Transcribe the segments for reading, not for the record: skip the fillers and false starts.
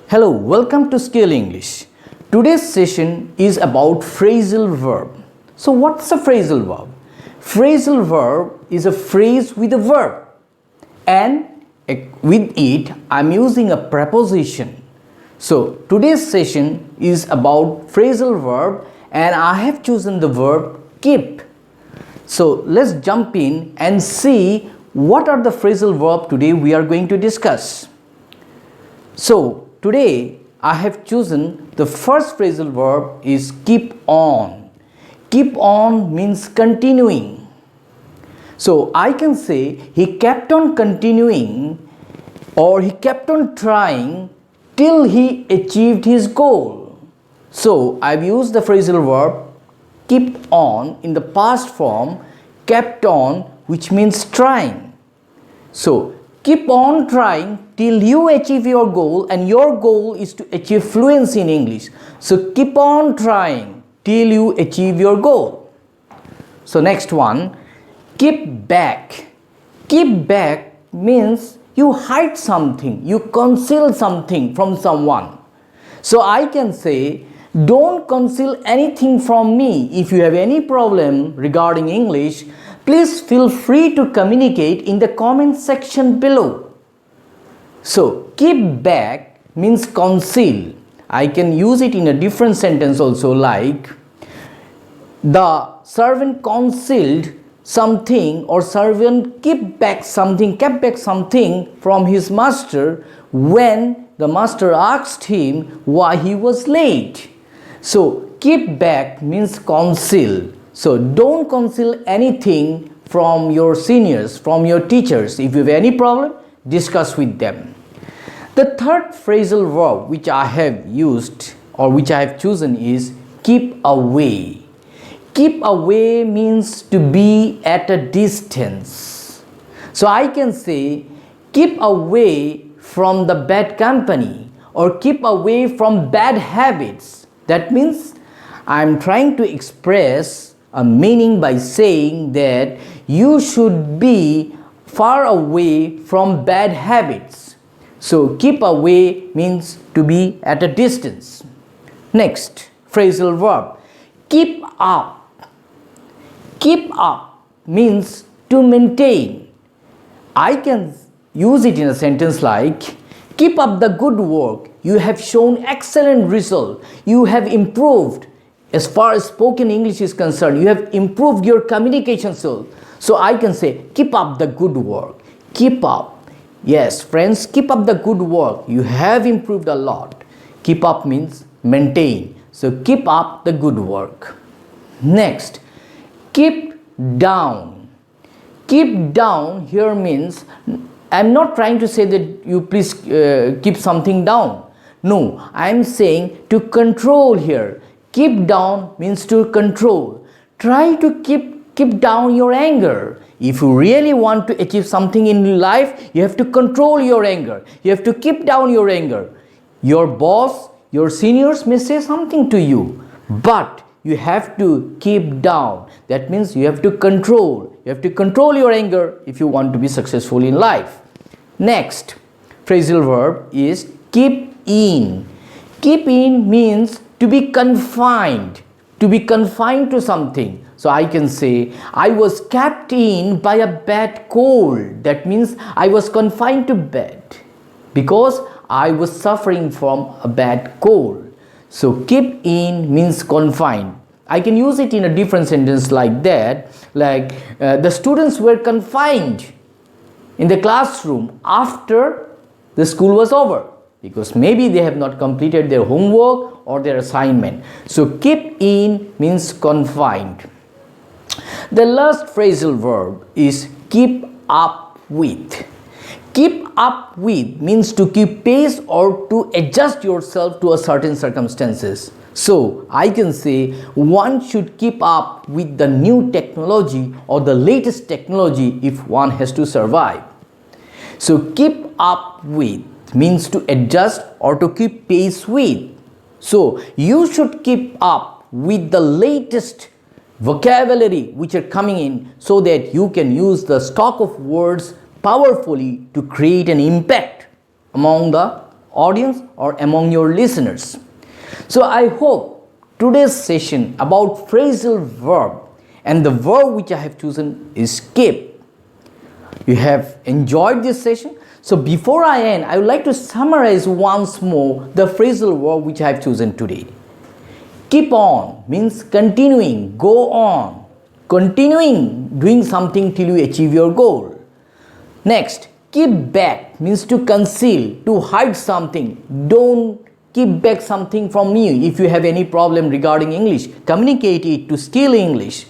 Hello, welcome to Skill English. Today's session is about phrasal verb. So what's a phrasal verb? Phrasal verb is a phrase with a verb, and with it I'm using a preposition. So today's session is about phrasal verb and I have chosen the verb keep. So let's jump in and see what are the phrasal verb today we are going to discuss. So today I have chosen the first phrasal verb is keep on. Keep on means continuing. So I can say he kept on continuing or he kept on trying till he achieved his goal. So I've used the phrasal verb keep on in the past form, kept on, which means trying. So keep on trying till you achieve your goal, and your goal is to achieve fluency in English. So keep on trying till you achieve your goal. So next one, keep back. Keep back means you hide something, you conceal something from someone. So I can say, don't conceal anything from me. If you have any problem regarding English, please feel free to communicate in the comment section below. So keep back means conceal. I can use it in a different sentence also, like the servant concealed something, or servant kept back something from his master when the master asked him why he was late. So keep back means conceal. So don't conceal anything from your seniors, from your teachers. If you have any problem, discuss with them. The third phrasal verb which I have used or which I have chosen is keep away. Keep away means to be at a distance. So I can say keep away from the bad company or keep away from bad habits. That means I am trying to express a meaning by saying that you should be far away from bad habits. So keep away means to be at a distance. Next phrasal verb, keep up. Keep up means to maintain. I can use it in a sentence like, keep up the good work. You have shown excellent result. You have improved. As far as spoken English is concerned, you have improved your communication skills. So I can say, keep up the good work. Keep up. Yes, friends, keep up the good work. You have improved a lot. Keep up means maintain. So keep up the good work. Next, keep down. Keep down here means, I'm not trying to say that you please keep something down. No, I'm saying to control here. Keep down means to control. Try to keep down your anger. If you really want to achieve something in life, you have to control your anger. You have to keep down your anger. Your boss, your seniors may say something to you, but you have to keep down. That means you have to control. You have to control your anger if you want to be successful in life. Next phrasal verb is keep in. Keep in means to be confined. To be confined to something. So I can say, I was kept in by a bad cold. That means I was confined to bed because I was suffering from a bad cold. So keep in means confined. I can use it in a different sentence like that, like the students were confined in the classroom after the school was over because maybe they have not completed their homework or their assignment. So keep in means confined. The last phrasal verb is keep up with. Keep up with means to keep pace or to adjust yourself to a certain circumstances. So I can say one should keep up with the new technology or the latest technology if one has to survive. So keep up with means to adjust or to keep pace with. So you should keep up with the latest vocabulary which are coming in so that you can use the stock of words powerfully to create an impact among the audience or among your listeners. So I hope today's session about phrasal verb and the verb which I have chosen is keep. You have enjoyed this session. So before I end, I would like to summarize once more the phrasal verb which I have chosen today. Keep on means continuing, go on, continuing doing something till you achieve your goal. Next, keep back means to conceal, to hide something. Don't keep back something from you. If you have any problem regarding English, communicate it to skill English.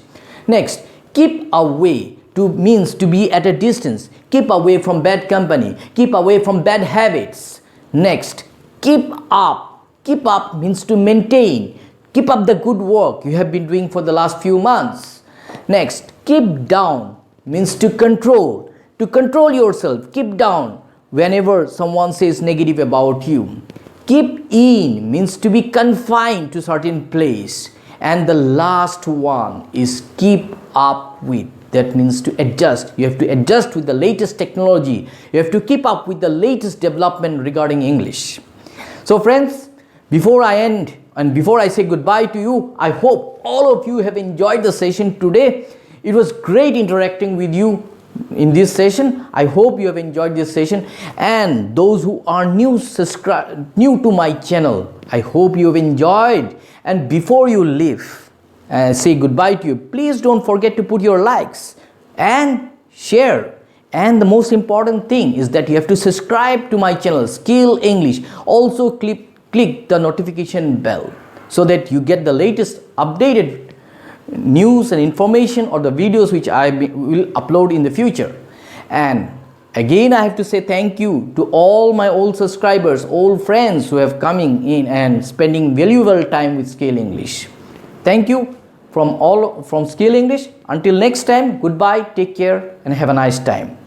Next, keep away to means to be at a distance. Keep away from bad company. Keep away from bad habits. Next, keep up. Keep up means to maintain. Keep up the good work you have been doing for the last few months. Next, keep down means to control. To control yourself, keep down whenever someone says negative about you. Keep in means to be confined to certain place. And the last one is keep up with. That means to adjust. You have to adjust with the latest technology. You have to keep up with the latest development regarding English. So friends, before I end and before I say goodbye to you, I hope all of you have enjoyed the session today. It was great interacting with you in this session. I hope you have enjoyed this session, and those who are new to my channel, I hope you have enjoyed. And before you leave and say goodbye to you, please don't forget to put your likes and share. And the most important thing is that you have to subscribe to my channel Skill English. Also click the notification bell so that you get the latest updated news and information or the videos which I will upload in the future. And again, I have to say thank you to all my old subscribers, old friends who have coming in and spending valuable time with Skill English. Thank you from Skill English. Until next time, goodbye, take care, and have a nice time.